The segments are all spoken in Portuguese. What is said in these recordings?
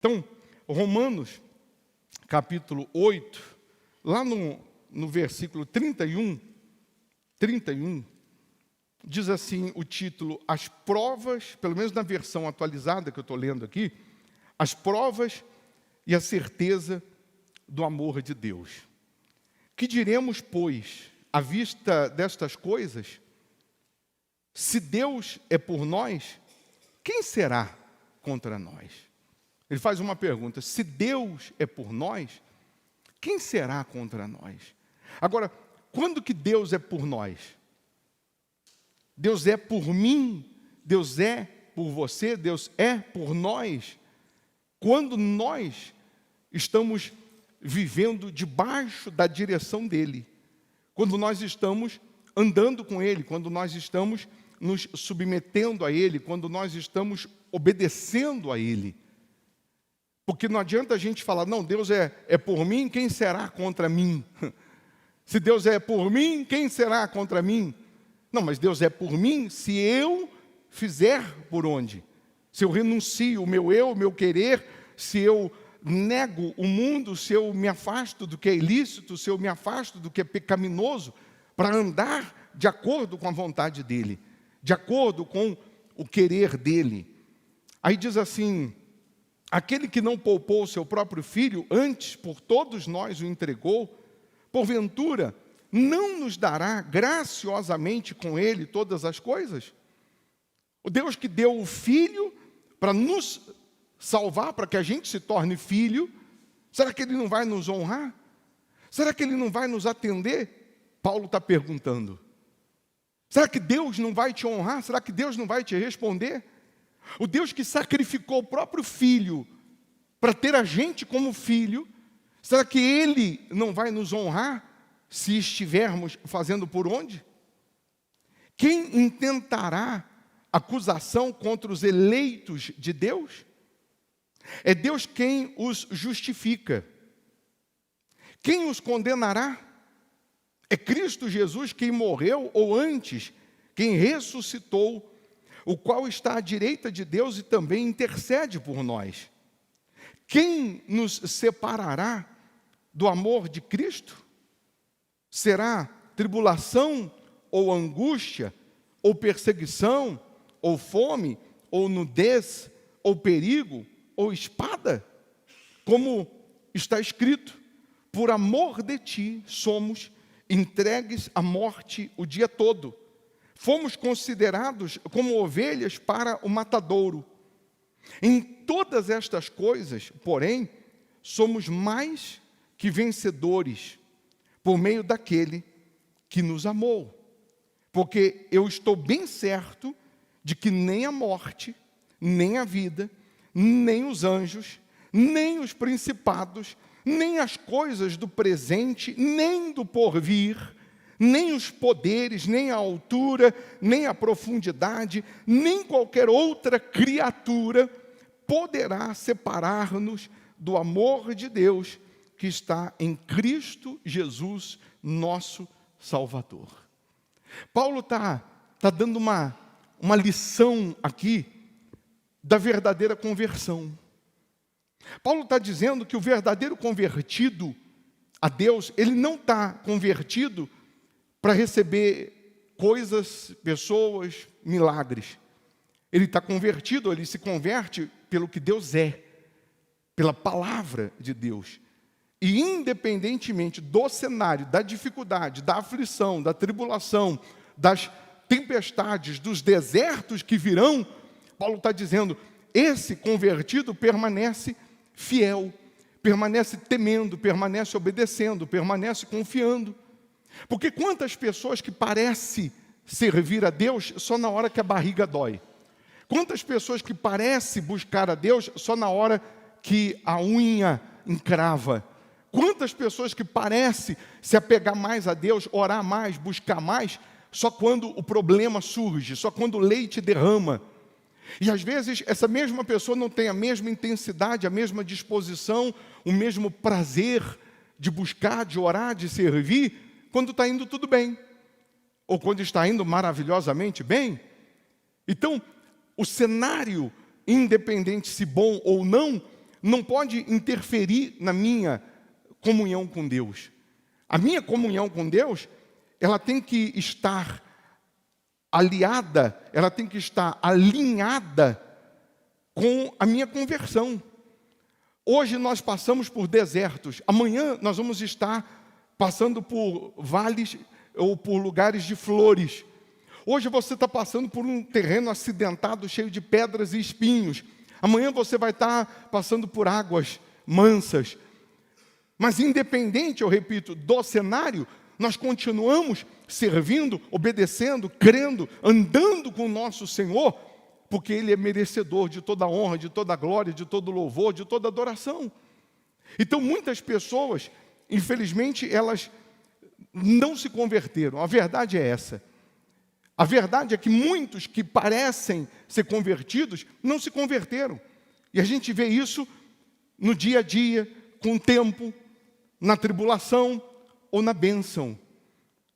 Então, Romanos, capítulo 8, lá no versículo 31, diz assim o título: as provas, pelo menos na versão atualizada que eu estou lendo aqui, as provas e a certeza do amor de Deus. Que diremos, pois, à vista destas coisas? Se Deus é por nós, quem será contra nós? Ele faz uma pergunta: se Deus é por nós, quem será contra nós? Agora, quando que Deus é por nós? Deus é por mim, Deus é por você, Deus é por nós. Quando nós estamos vivendo debaixo da direção dEle, quando nós estamos andando com Ele, quando nós estamos nos submetendo a Ele, quando nós estamos obedecendo a Ele. Porque não adianta a gente falar: não, Deus é por mim, quem será contra mim? Se Deus é por mim, quem será contra mim? Não, mas Deus é por mim se eu fizer por onde? Se eu renuncio o meu querer, se eu nego o mundo, se eu me afasto do que é ilícito, se eu me afasto do que é pecaminoso, para andar de acordo com a vontade dEle, de acordo com o querer dEle. Aí diz assim: aquele que não poupou o seu próprio filho, antes por todos nós o entregou, porventura não nos dará graciosamente com ele todas as coisas? O Deus que deu o Filho para nos salvar, para que a gente se torne filho, será que Ele não vai nos honrar? Será que Ele não vai nos atender? Paulo está perguntando. Será que Deus não vai te honrar? Será que Deus não vai te responder? O Deus que sacrificou o próprio Filho para ter a gente como filho, será que Ele não vai nos honrar se estivermos fazendo por onde? Quem intentará acusação contra os eleitos de Deus? É Deus quem os justifica. Quem os condenará? É Cristo Jesus quem morreu, ou antes, quem ressuscitou, o qual está à direita de Deus e também intercede por nós. Quem nos separará do amor de Cristo? Será tribulação, ou angústia, ou perseguição, ou fome, ou nudez, ou perigo, ou espada? Como está escrito: por amor de ti somos entregues à morte o dia todo. Fomos considerados como ovelhas para o matadouro. Em todas estas coisas, porém, somos mais que vencedores, por meio daquele que nos amou. Porque eu estou bem certo de que nem a morte, nem a vida, nem os anjos, nem os principados, nem as coisas do presente, nem do porvir, nem os poderes, nem a altura, nem a profundidade, nem qualquer outra criatura poderá separar-nos do amor de Deus que está em Cristo Jesus, nosso Salvador. Paulo está dando uma lição aqui da verdadeira conversão. Paulo está dizendo que o verdadeiro convertido a Deus, ele não está convertido para receber coisas, pessoas, milagres. Ele está convertido, ele se converte pelo que Deus é, pela palavra de Deus. E independentemente do cenário, da dificuldade, da aflição, da tribulação, das tempestades, dos desertos que virão, Paulo está dizendo: esse convertido permanece fiel, permanece temendo, permanece obedecendo, permanece confiando. Porque quantas pessoas que parecem servir a Deus só na hora que a barriga dói? Quantas pessoas que parecem buscar a Deus só na hora que a unha encrava? Quantas pessoas que parecem se apegar mais a Deus, orar mais, buscar mais, só quando o problema surge, só quando o leite derrama? E às vezes essa mesma pessoa não tem a mesma intensidade, a mesma disposição, o mesmo prazer de buscar, de orar, de servir, quando está indo tudo bem, ou quando está indo maravilhosamente bem. Então, o cenário, independente se bom ou não, não pode interferir na minha comunhão com Deus. A minha comunhão com Deus, ela tem que estar aliada, ela tem que estar alinhada com a minha conversão. Hoje nós passamos por desertos, amanhã nós vamos estar passando por vales ou por lugares de flores. Hoje você está passando por um terreno acidentado, cheio de pedras e espinhos. Amanhã você vai estar passando por águas mansas. Mas independente, eu repito, do cenário, nós continuamos servindo, obedecendo, crendo, andando com o nosso Senhor, porque Ele é merecedor de toda honra, de toda glória, de todo louvor, de toda adoração. Então muitas pessoas, infelizmente, elas não se converteram. A verdade é essa. A verdade é que muitos que parecem ser convertidos não se converteram. E a gente vê isso no dia a dia, com o tempo, na tribulação ou na bênção.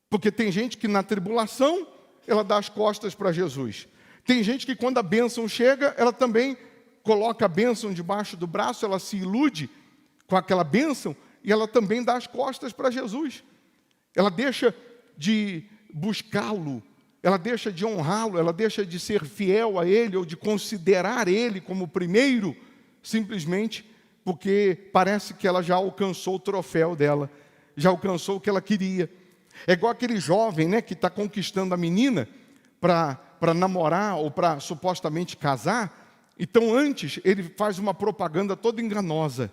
Porque tem gente que na tribulação, ela dá as costas para Jesus. Tem gente que quando a bênção chega, ela também coloca a bênção debaixo do braço, ela se ilude com aquela bênção e ela também dá as costas para Jesus. Ela deixa de buscá-lo, ela deixa de honrá-lo, ela deixa de ser fiel a Ele ou de considerar Ele como primeiro, simplesmente porque parece que ela já alcançou o troféu dela, já alcançou o que ela queria. É igual aquele jovem, né, que está conquistando a menina para namorar ou para supostamente casar. Então antes ele faz uma propaganda toda enganosa,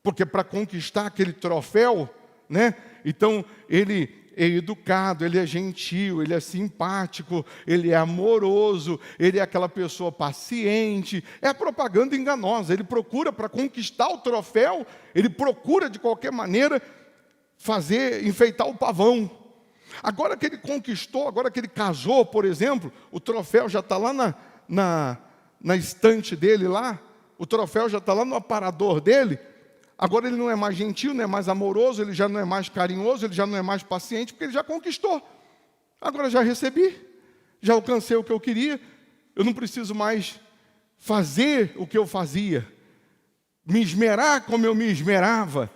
porque para conquistar aquele troféu, né, então ele é educado, ele é gentil, ele é simpático, ele é amoroso, ele é aquela pessoa paciente. É a propaganda enganosa. Ele procura, para conquistar o troféu, ele procura de qualquer maneira enfeitar o pavão. Agora que ele conquistou, agora que ele casou, por exemplo, o troféu já está lá na estante dele lá, o troféu já está lá no aparador dele. Agora ele não é mais gentil, não é mais amoroso, ele já não é mais carinhoso, ele já não é mais paciente, porque ele já conquistou. Agora já recebi, já alcancei o que eu queria, eu não preciso mais fazer o que eu fazia, me esmerar como eu me esmerava.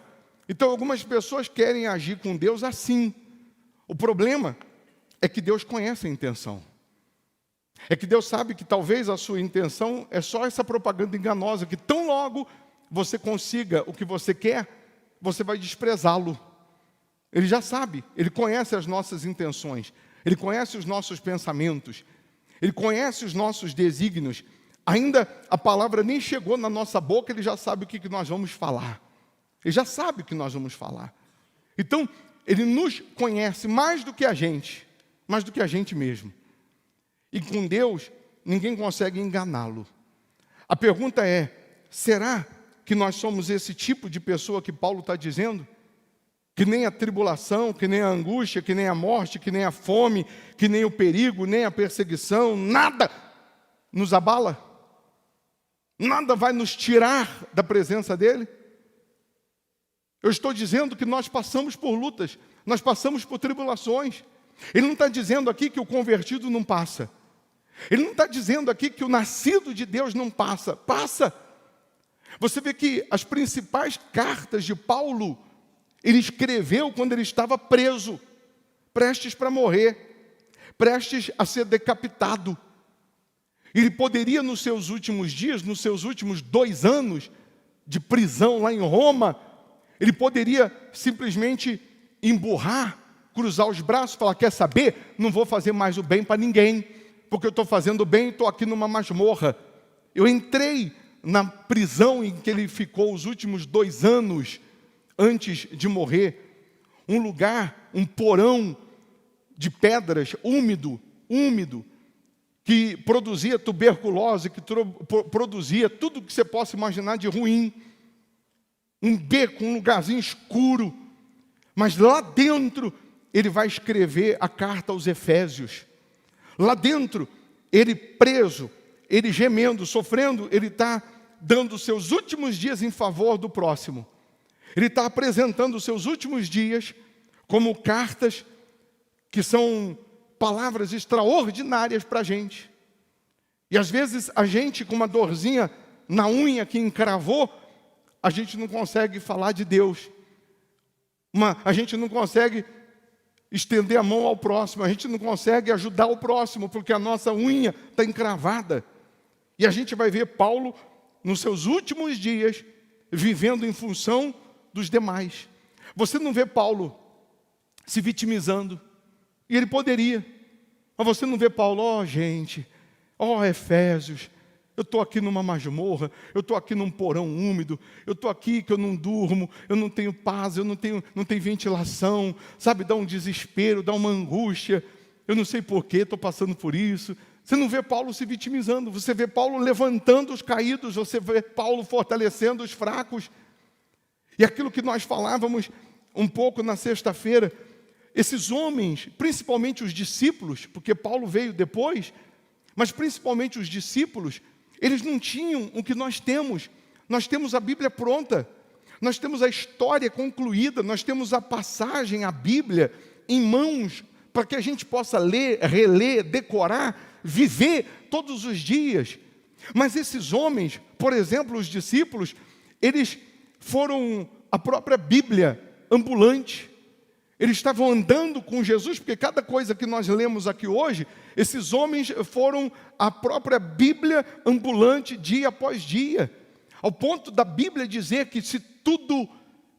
Então algumas pessoas querem agir com Deus assim. O problema é que Deus conhece a intenção. É que Deus sabe que talvez a sua intenção é só essa propaganda enganosa, que tão logo você consiga o que você quer, você vai desprezá-lo. Ele já sabe, Ele conhece as nossas intenções, Ele conhece os nossos pensamentos, Ele conhece os nossos desígnios. Ainda a palavra nem chegou na nossa boca, Ele já sabe o que nós vamos falar. Ele já sabe o que nós vamos falar. Então, Ele nos conhece mais do que a gente mesmo. E com Deus, ninguém consegue enganá-lo. A pergunta é, será que nós somos esse tipo de pessoa que Paulo está dizendo? Que nem a tribulação, que nem a angústia, que nem a morte, que nem a fome, que nem o perigo, nem a perseguição, nada nos abala? Nada vai nos tirar da presença dEle? Eu estou dizendo que nós passamos por lutas, nós passamos por tribulações. Ele não está dizendo aqui que o convertido não passa. Ele não está dizendo aqui que o nascido de Deus não passa. Passa. Você vê que as principais cartas de Paulo, ele escreveu quando ele estava preso, prestes para morrer, prestes a ser decapitado. Ele poderia, nos seus últimos dias, nos seus últimos 2 anos de prisão lá em Roma, ele poderia simplesmente emburrar, cruzar os braços e falar, quer saber? Não vou fazer mais o bem para ninguém, porque eu estou fazendo o bem e estou aqui numa masmorra. Eu entrei na prisão em que ele ficou os últimos 2 anos antes de morrer. Um lugar, um porão de pedras, úmido, que produzia tuberculose, que produzia tudo que você possa imaginar de ruim. Um beco, um lugarzinho escuro. Mas lá dentro, ele vai escrever a carta aos Efésios. Lá dentro, ele preso, ele gemendo, sofrendo, ele está dando os seus últimos dias em favor do próximo. Ele está apresentando os seus últimos dias como cartas que são palavras extraordinárias para a gente. E às vezes a gente, com uma dorzinha na unha que encravou, a gente não consegue falar de Deus. A gente não consegue estender a mão ao próximo, a gente não consegue ajudar o próximo, porque a nossa unha está encravada. E a gente vai ver Paulo, nos seus últimos dias, vivendo em função dos demais. Você não vê Paulo se vitimizando, e ele poderia, mas você não vê Paulo, gente, Efésios, eu estou aqui numa masmorra, eu estou aqui num porão úmido, eu estou aqui que eu não durmo, eu não tenho paz, eu não tenho ventilação, sabe, dá um desespero, dá uma angústia, eu não sei porquê, estou passando por isso. Você não vê Paulo se vitimizando, você vê Paulo levantando os caídos, você vê Paulo fortalecendo os fracos. E aquilo que nós falávamos um pouco na sexta-feira, esses homens, principalmente os discípulos, porque Paulo veio depois, mas principalmente os discípulos, eles não tinham o que nós temos. Nós temos a Bíblia pronta, nós temos a história concluída, nós temos a passagem, a Bíblia, em mãos, para que a gente possa ler, reler, decorar, viver todos os dias. Mas esses homens, por exemplo, os discípulos, eles foram a própria Bíblia ambulante. Eles estavam andando com Jesus, porque cada coisa que nós lemos aqui hoje, esses homens foram a própria Bíblia ambulante dia após dia. Ao ponto da Bíblia dizer que se tudo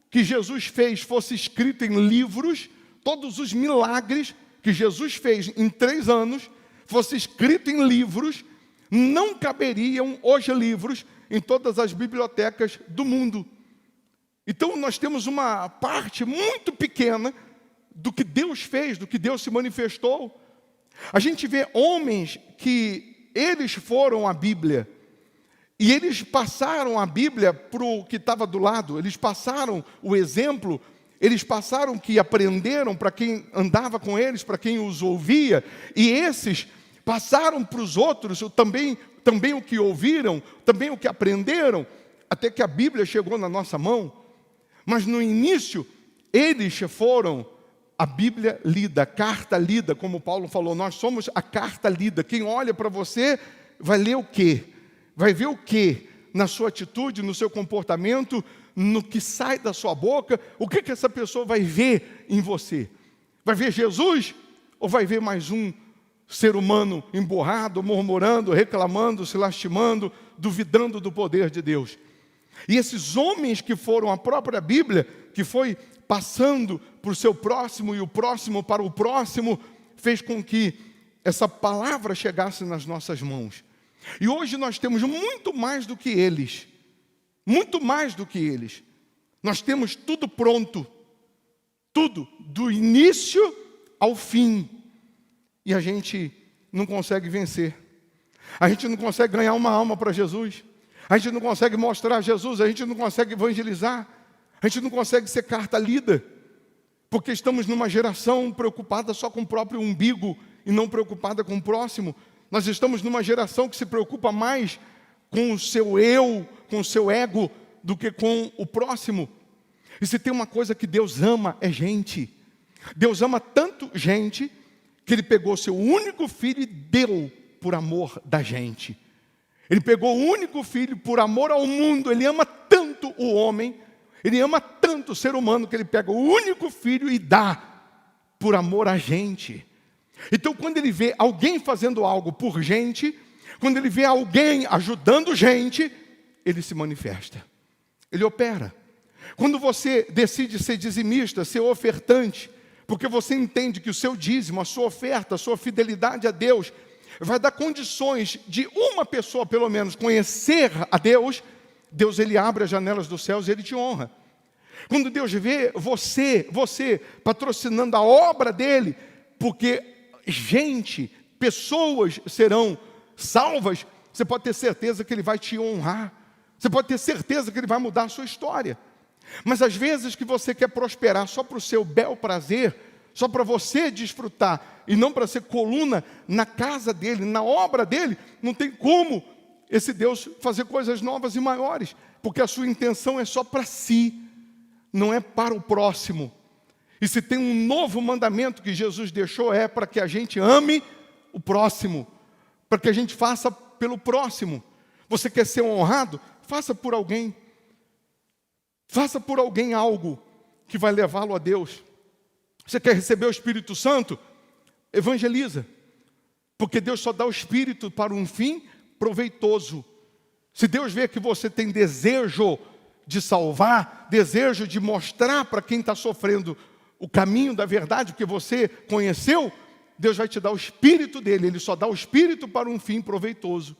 que Jesus fez fosse escrito em livros, todos os milagres que Jesus fez em 3 anos, fosse escrito em livros, não caberiam hoje livros em todas as bibliotecas do mundo. Então nós temos uma parte muito pequena do que Deus fez, do que Deus se manifestou. A gente vê homens que eles foram a Bíblia, e eles passaram a Bíblia para o que estava do lado, eles passaram o exemplo, eles passaram o que aprenderam para quem andava com eles, para quem os ouvia, e esses passaram para os outros também o que ouviram, também o que aprenderam, até que a Bíblia chegou na nossa mão. Mas no início, eles foram a Bíblia lida, a carta lida, como Paulo falou, nós somos a carta lida. Quem olha para você vai ler o quê? Vai ver o quê? Na sua atitude, no seu comportamento, no que sai da sua boca, o que essa pessoa vai ver em você? Vai ver Jesus ou vai ver mais um ser humano emburrado, murmurando, reclamando, se lastimando, duvidando do poder de Deus? E esses homens que foram a própria Bíblia, que foi passando para o seu próximo e o próximo para o próximo, fez com que essa palavra chegasse nas nossas mãos. E hoje nós temos muito mais do que eles. Muito mais do que eles. Nós temos tudo pronto. Tudo, do início ao fim. E a gente não consegue vencer. A gente não consegue ganhar uma alma para Jesus. A gente não consegue mostrar Jesus. A gente não consegue evangelizar. A gente não consegue ser carta lida, porque estamos numa geração preocupada só com o próprio umbigo e não preocupada com o próximo. Nós estamos numa geração que se preocupa mais com o seu eu, com o seu ego, do que com o próximo. E se tem uma coisa que Deus ama, é gente. Deus ama tanto gente, que Ele pegou seu único filho e deu por amor da gente. Ele pegou o único filho por amor ao mundo. Ele ama tanto o homem, Ele ama tanto o ser humano, que Ele pega o único filho e dá por amor a gente. Então, quando Ele vê alguém fazendo algo por gente, quando Ele vê alguém ajudando gente, Ele se manifesta. Ele opera. Quando você decide ser dizimista, ser ofertante, porque você entende que o seu dízimo, a sua oferta, a sua fidelidade a Deus, vai dar condições de uma pessoa, pelo menos, conhecer a Deus, Deus, Ele abre as janelas dos céus e Ele te honra. Quando Deus vê você patrocinando a obra dEle, porque gente, pessoas serão salvas, você pode ter certeza que Ele vai te honrar. Você pode ter certeza que Ele vai mudar a sua história. Mas às vezes que você quer prosperar só para o seu bel prazer, só para você desfrutar, e não para ser coluna na casa dEle, na obra dEle, não tem como esse Deus fazer coisas novas e maiores, porque a sua intenção é só para si, não é para o próximo. E se tem um novo mandamento que Jesus deixou, é para que a gente ame o próximo, para que a gente faça pelo próximo. Você quer ser honrado? Faça por alguém. Faça por alguém algo que vai levá-lo a Deus. Você quer receber o Espírito Santo? Evangeliza. Porque Deus só dá o Espírito para um fim proveitoso. Se Deus vê que você tem desejo de salvar, desejo de mostrar para quem está sofrendo o caminho da verdade que você conheceu, Deus vai te dar o Espírito dele. Ele só dá o Espírito para um fim proveitoso.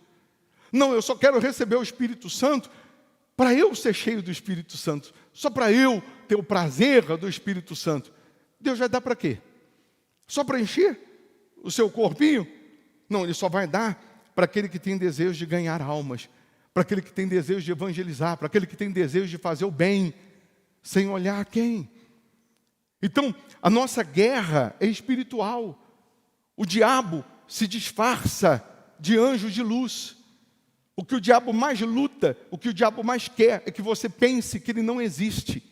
Não, eu só quero receber o Espírito Santo para eu ser cheio do Espírito Santo. Só para eu ter o prazer do Espírito Santo. Deus vai dar para quê? Só para encher o seu corpinho? Não, Ele só vai dar para aquele que tem desejo de ganhar almas, para aquele que tem desejo de evangelizar, para aquele que tem desejo de fazer o bem, sem olhar quem. Então, a nossa guerra é espiritual. O diabo se disfarça de anjo de luz. O que o diabo mais luta, o que o diabo mais quer, é que você pense que ele não existe.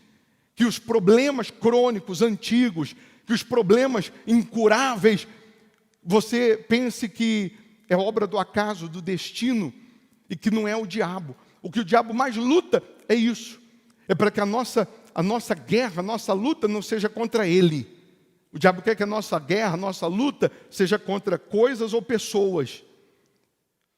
Que os problemas crônicos, antigos, que os problemas incuráveis, você pense que é obra do acaso, do destino, e que não é o diabo. O que o diabo mais luta é isso. É para que a nossa guerra, a nossa luta não seja contra ele. O diabo quer que a nossa guerra, a nossa luta seja contra coisas ou pessoas.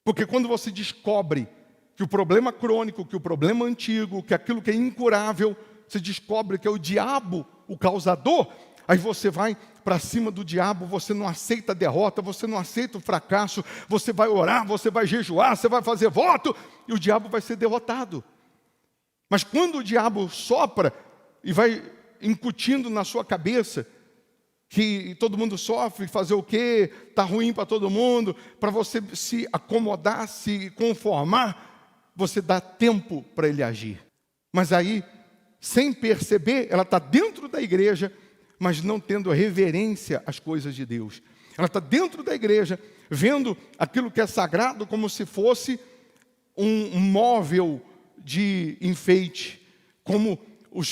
Porque quando você descobre que o problema crônico, que o problema antigo, que aquilo que é incurável, você descobre que é o diabo o causador, aí você vai para cima do diabo, você não aceita a derrota, você não aceita o fracasso, você vai orar, você vai jejuar, você vai fazer voto, e o diabo vai ser derrotado. Mas quando o diabo sopra e vai incutindo na sua cabeça que todo mundo sofre, fazer o quê? Está ruim para todo mundo, para você se acomodar, se conformar, você dá tempo para ele agir. Mas aí, sem perceber, ela está dentro da igreja, mas não tendo reverência às coisas de Deus. Ela está dentro da igreja, vendo aquilo que é sagrado como se fosse um móvel de enfeite, como o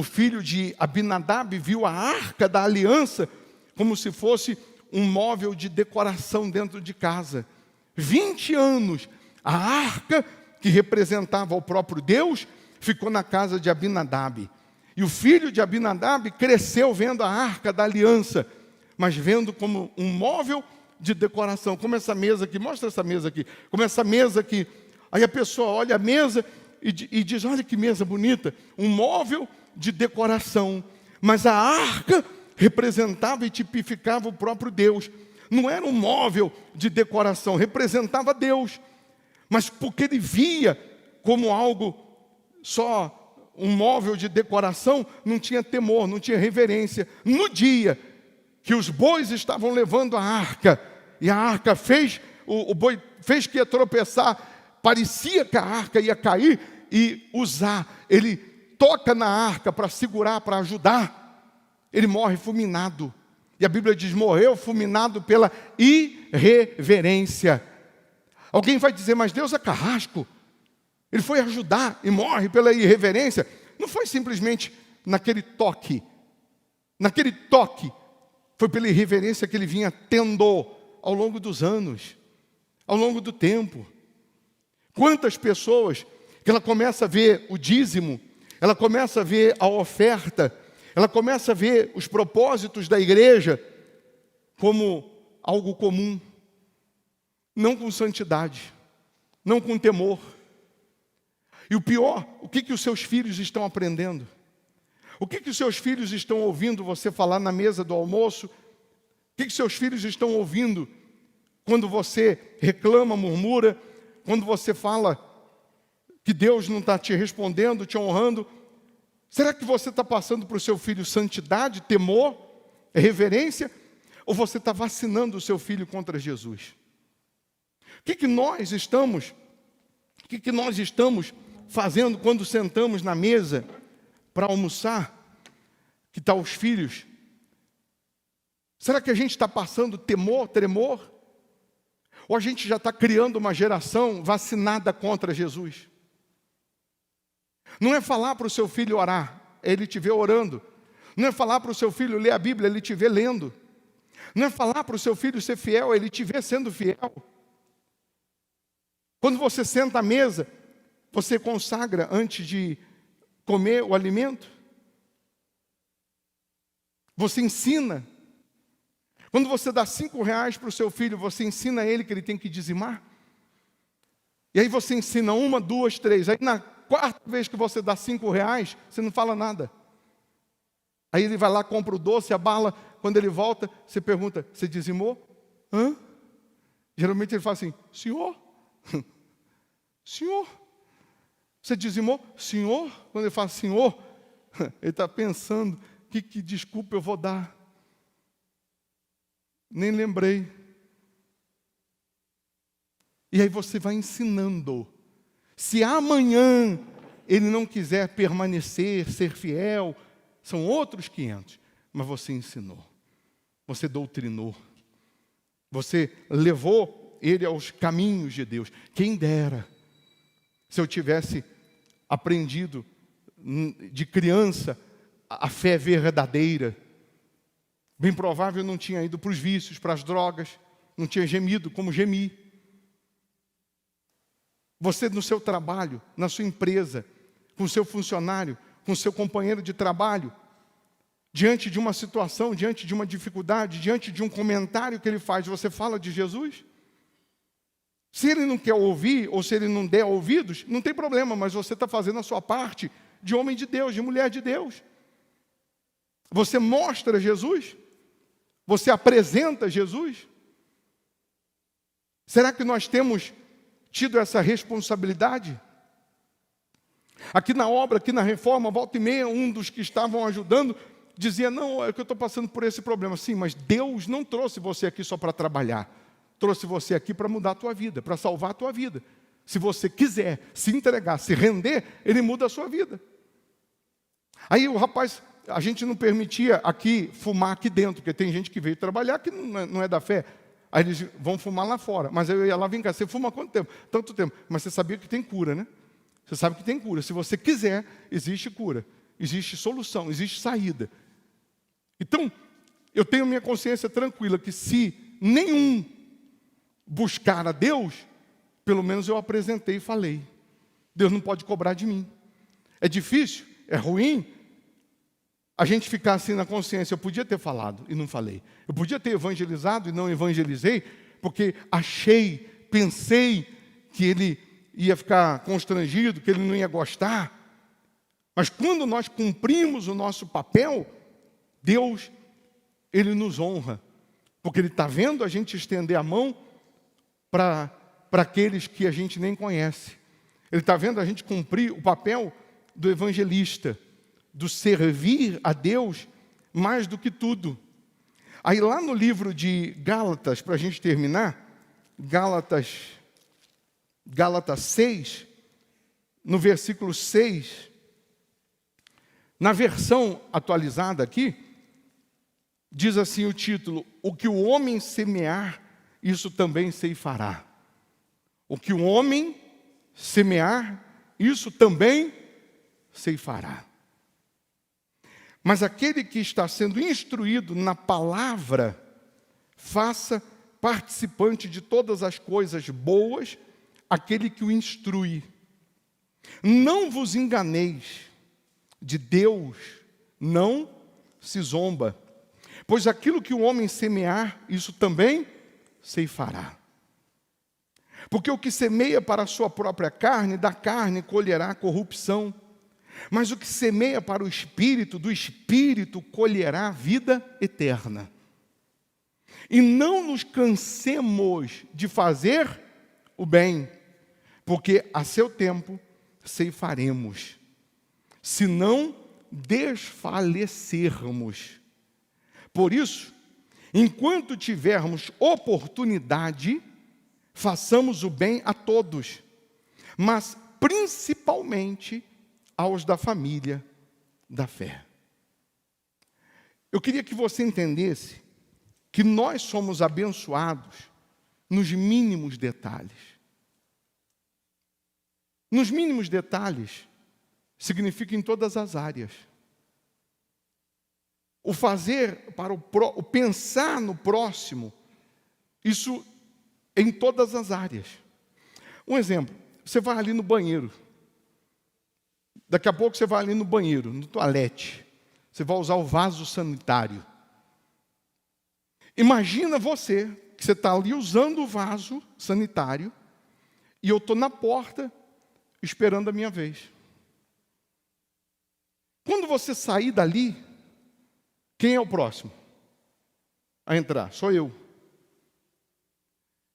filho de Abinadab viu a arca da aliança como se fosse um móvel de decoração dentro de casa. 20 anos, a arca que representava o próprio Deus ficou na casa de Abinadab. E o filho de Abinadab cresceu vendo a arca da aliança, mas vendo como um móvel de decoração, como essa mesa aqui, mostra essa mesa aqui, como essa mesa aqui. Aí a pessoa olha a mesa e diz, olha que mesa bonita, um móvel de decoração, mas a arca representava e tipificava o próprio Deus. Não era um móvel de decoração, representava Deus, mas porque ele via como algo só um móvel de decoração, não tinha temor, não tinha reverência. No dia que os bois estavam levando a arca, e a arca o boi fez que ia tropeçar, parecia que a arca ia cair e usar. Ele toca na arca para segurar, para ajudar. Ele morre fulminado. E a Bíblia diz, morreu fulminado pela irreverência. Alguém vai dizer, mas Deus é carrasco. Ele foi ajudar e morre pela irreverência. Não foi simplesmente naquele toque. Naquele toque, foi pela irreverência que ele vinha tendo ao longo dos anos, ao longo do tempo. Quantas pessoas que ela começa a ver o dízimo, ela começa a ver a oferta, ela começa a ver os propósitos da igreja como algo comum, não com santidade, não com temor. E o pior, o que os seus filhos estão aprendendo? O que os seus filhos estão ouvindo você falar na mesa do almoço? O que seus filhos estão ouvindo quando você reclama, murmura, quando você fala que Deus não está te respondendo, te honrando? Será que você está passando para o seu filho santidade, temor, reverência? Ou você está vacinando o seu filho contra Jesus? O que nós estamos fazendo quando sentamos na mesa para almoçar? Que tal os filhos? Será que a gente está passando temor, tremor? Ou a gente já está criando uma geração vacinada contra Jesus? Não é falar para o seu filho orar, ele te vê orando. Não é falar para o seu filho ler a Bíblia, ele te vê lendo. Não é falar para o seu filho ser fiel, ele te vê sendo fiel. Quando você senta à mesa, você consagra antes de comer o alimento? Você ensina. Quando você dá R$5 para o seu filho, você ensina ele que ele tem que dizimar? E aí você ensina 1, 2, 3. Aí na quarta vez que você dá R$5, você não fala nada. Aí ele vai lá, compra o doce, a bala. Quando ele volta, você pergunta, você dizimou? Hã? Geralmente ele fala assim, senhor? Senhor? Você dizimou? Senhor? Quando ele fala senhor, ele está pensando, que desculpa eu vou dar? Nem lembrei. E aí você vai ensinando. Se amanhã ele não quiser permanecer, ser fiel, são outros 500. Mas você ensinou. Você doutrinou. Você levou ele aos caminhos de Deus. Quem dera se eu tivesse aprendido de criança a fé verdadeira. Bem provável eu não tinha ido para os vícios, para as drogas, não tinha gemido como gemi. Você no seu trabalho, na sua empresa, com o seu funcionário, com o seu companheiro de trabalho, diante de uma situação, diante de uma dificuldade, diante de um comentário que ele faz, você fala de Jesus? Se ele não quer ouvir, ou se ele não der ouvidos, não tem problema, mas você está fazendo a sua parte de homem de Deus, de mulher de Deus. Você mostra Jesus? Você apresenta Jesus? Será que nós temos tido essa responsabilidade? Aqui na obra, aqui na reforma, volta e meia, um dos que estavam ajudando dizia, não, é que eu estou passando por esse problema. Sim, mas Deus não trouxe você aqui só para trabalhar. Trouxe você aqui para mudar a tua vida, para salvar a tua vida. Se você quiser se entregar, se render, Ele muda a sua vida. Aí o rapaz, a gente não permitia aqui fumar aqui dentro, porque tem gente que veio trabalhar que não é da fé. Aí eles vão fumar lá fora. Mas eu ia lá, vem cá, você fuma há quanto tempo? Tanto tempo. Mas você sabia que tem cura, né? Você sabe que tem cura. Se você quiser, existe cura. Existe solução, existe saída. Então, eu tenho minha consciência tranquila que se nenhum buscar a Deus, pelo menos eu apresentei e falei. Deus não pode cobrar de mim. É difícil, é ruim, a gente ficar assim na consciência, eu podia ter falado e não falei. Eu podia ter evangelizado e não evangelizei, porque pensei que ele ia ficar constrangido, que ele não ia gostar. Mas quando nós cumprimos o nosso papel, Deus, Ele nos honra. Porque Ele está vendo a gente estender a mão para aqueles que a gente nem conhece. Ele está vendo a gente cumprir o papel do evangelista, do servir a Deus mais do que tudo. Aí lá no livro de Gálatas, para a gente terminar, Gálatas 6, no versículo 6, na versão atualizada aqui, diz assim o título, o que o homem semear, isso também ceifará. O que o homem semear, isso também ceifará. Mas aquele que está sendo instruído na palavra, faça participante de todas as coisas boas, aquele que o instrui. Não vos enganeis, de Deus não se zomba, pois aquilo que o homem semear, isso também ceifará. Porque o que semeia para a sua própria carne, da carne colherá corrupção. Mas o que semeia para o Espírito, do Espírito colherá vida eterna. E não nos cansemos de fazer o bem, porque a seu tempo ceifaremos, se não desfalecermos. Por isso, enquanto tivermos oportunidade, façamos o bem a todos, mas principalmente aos da família da fé. Eu queria que você entendesse que nós somos abençoados nos mínimos detalhes. Nos mínimos detalhes significa em todas as áreas. O fazer para o pensar no próximo, isso em todas as áreas. Um exemplo, você vai ali no banheiro. Daqui a pouco você vai ali no banheiro, no toalete. Você vai usar o vaso sanitário. Imagina você, que você está ali usando o vaso sanitário, e eu estou na porta, esperando a minha vez. Quando você sair dali, quem é o próximo a entrar? Sou eu.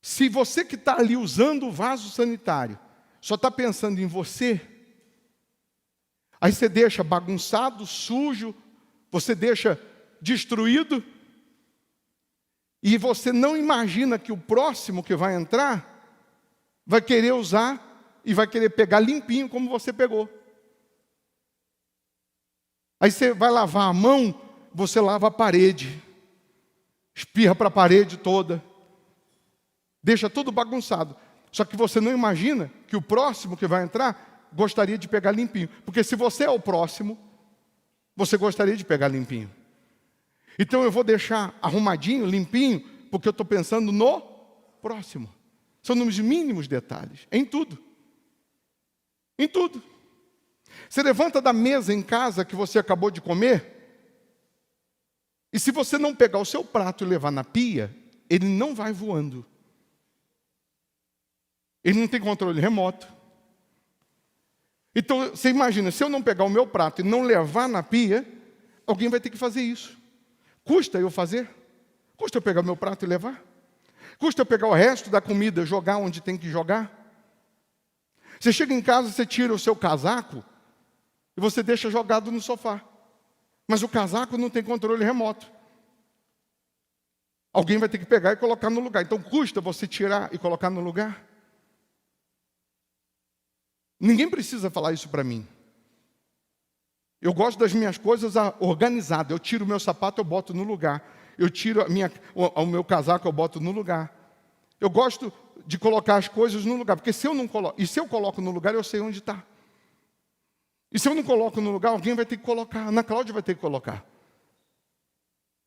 Se você que está ali usando o vaso sanitário, só está pensando em você, aí você deixa bagunçado, sujo, você deixa destruído, e você não imagina que o próximo que vai entrar, vai querer usar e vai querer pegar limpinho como você pegou. Aí você vai lavar a mão, você lava a parede, espirra para a parede toda, deixa tudo bagunçado. Só que você não imagina que o próximo que vai entrar gostaria de pegar limpinho. Porque se você é o próximo, você gostaria de pegar limpinho. Então eu vou deixar arrumadinho, limpinho, porque eu estou pensando no próximo. São nos mínimos detalhes, em tudo. Em tudo. Você levanta da mesa em casa que você acabou de comer, e se você não pegar o seu prato e levar na pia, ele não vai voando. Ele não tem controle remoto. Então, você imagina, se eu não pegar o meu prato e não levar na pia, alguém vai ter que fazer isso. Custa eu fazer? Custa eu pegar meu prato e levar? Custa eu pegar o resto da comida e jogar onde tem que jogar? Você chega em casa, você tira o seu casaco e você deixa jogado no sofá. Mas o casaco não tem controle remoto. Alguém vai ter que pegar e colocar no lugar. Então custa você tirar e colocar no lugar? Ninguém precisa falar isso para mim. Eu gosto das minhas coisas organizadas. Eu tiro o meu sapato, eu boto no lugar. Eu tiro o meu casaco, eu boto no lugar. Eu gosto de colocar as coisas no lugar. Porque se eu não coloco, e se eu coloco no lugar, eu sei onde está. E se eu não coloco no lugar, alguém vai ter que colocar. Ana Cláudia vai ter que colocar.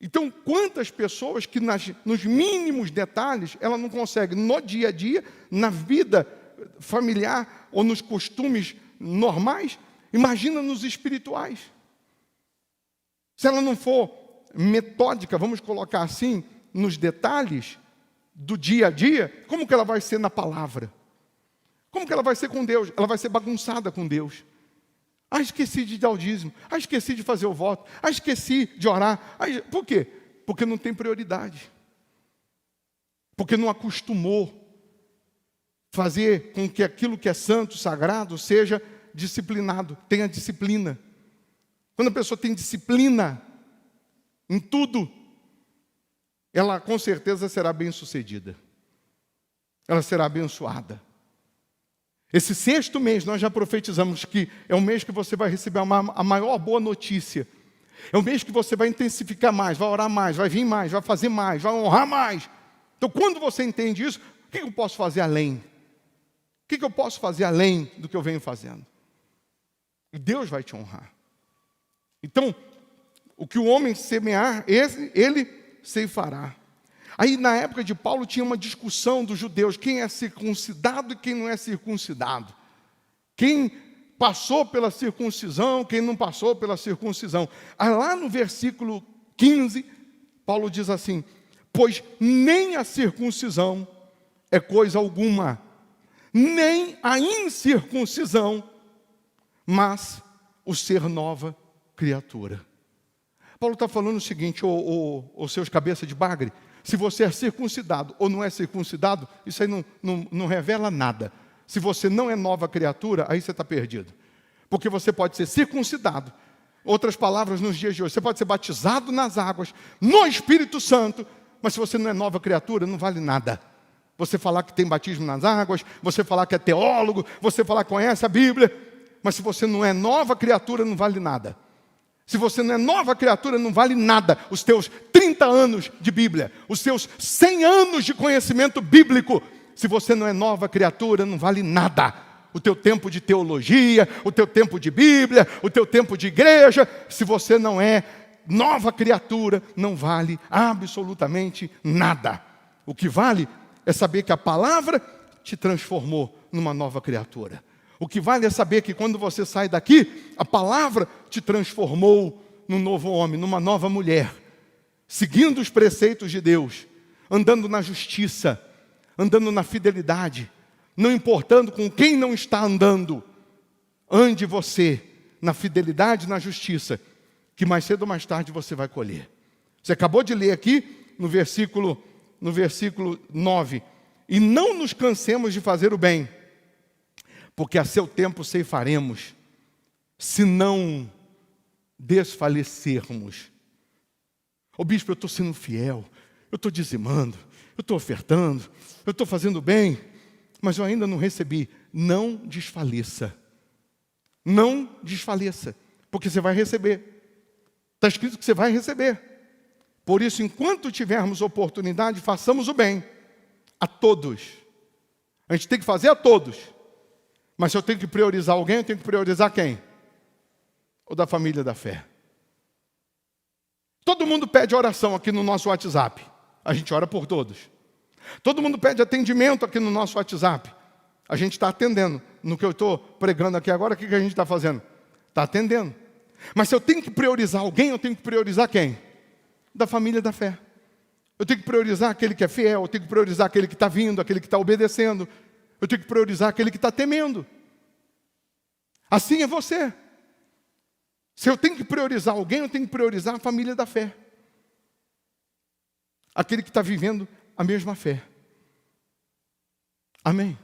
Então, quantas pessoas que nos mínimos detalhes, ela não consegue, no dia a dia, na vida familiar ou nos costumes normais, imagina nos espirituais. Se ela não for metódica, vamos colocar assim, nos detalhes do dia a dia, como que ela vai ser na palavra? Como que ela vai ser com Deus? Ela vai ser bagunçada com Deus. Ah, esqueci de dar o dízimo. Ah, esqueci de fazer o voto. Ah, esqueci de orar. Por quê? Porque não tem prioridade. Porque não acostumou fazer com que aquilo que é santo, sagrado, seja disciplinado, tenha disciplina. Quando a pessoa tem disciplina em tudo, ela com certeza será bem-sucedida. Ela será abençoada. Esse 6º mês, nós já profetizamos que é um mês que você vai receber a maior boa notícia. É um mês que você vai intensificar mais, vai orar mais, vai vir mais, vai fazer mais, vai honrar mais. Então, quando você entende isso, o que eu posso fazer além? O que eu posso fazer além do que eu venho fazendo? E Deus vai te honrar. Então, o que o homem semear, ele ceifará. Aí, na época de Paulo, tinha uma discussão dos judeus, quem é circuncidado e quem não é circuncidado. Quem passou pela circuncisão, quem não passou pela circuncisão. Aí, lá no versículo 15, Paulo diz assim, pois nem a circuncisão é coisa alguma, nem a incircuncisão, mas o ser nova criatura. Paulo está falando o seguinte, os seus cabeças de bagre, se você é circuncidado ou não é circuncidado, isso aí não revela nada. Se você não é nova criatura, aí você está perdido. Porque você pode ser circuncidado. Outras palavras nos dias de hoje, você pode ser batizado nas águas, no Espírito Santo, mas se você não é nova criatura, não vale nada. Você falar que tem batismo nas águas, você falar que é teólogo, você falar que conhece a Bíblia, mas se você não é nova criatura, não vale nada. Se você não é nova criatura, não vale nada. Os teus 30 anos de Bíblia, os seus 100 anos de conhecimento bíblico, se você não é nova criatura, não vale nada. O teu tempo de teologia, o teu tempo de Bíblia, o teu tempo de igreja, se você não é nova criatura, não vale absolutamente nada. O que vale é saber que a palavra te transformou numa nova criatura. O que vale é saber que quando você sai daqui, a palavra te transformou num novo homem, numa nova mulher, seguindo os preceitos de Deus, andando na justiça, andando na fidelidade, não importando com quem não está andando. Ande você na fidelidade e na justiça, que mais cedo ou mais tarde você vai colher. Você acabou de ler aqui no versículo 9. E não nos cansemos de fazer o bem, porque a seu tempo ceifaremos, se não desfalecermos. Ô bispo, eu estou sendo fiel, eu estou dizimando, eu estou ofertando, eu estou fazendo bem, mas eu ainda não recebi. Não desfaleça. Não desfaleça, porque você vai receber. Está escrito que você vai receber. Por isso, enquanto tivermos oportunidade, façamos o bem a todos. A gente tem que fazer a todos. Mas se eu tenho que priorizar alguém, eu tenho que priorizar quem? O da família da fé. Todo mundo pede oração aqui no nosso WhatsApp. A gente ora por todos. Todo mundo pede atendimento aqui no nosso WhatsApp. A gente está atendendo. No que eu estou pregando aqui agora, o que a gente está fazendo? Está atendendo. Mas se eu tenho que priorizar alguém, eu tenho que priorizar quem? Da família da fé. Eu tenho que priorizar aquele que é fiel, eu tenho que priorizar aquele que está vindo, aquele que está obedecendo. Eu tenho que priorizar aquele que está temendo. Assim é você. Se eu tenho que priorizar alguém, eu tenho que priorizar a família da fé. Aquele que está vivendo a mesma fé. Amém.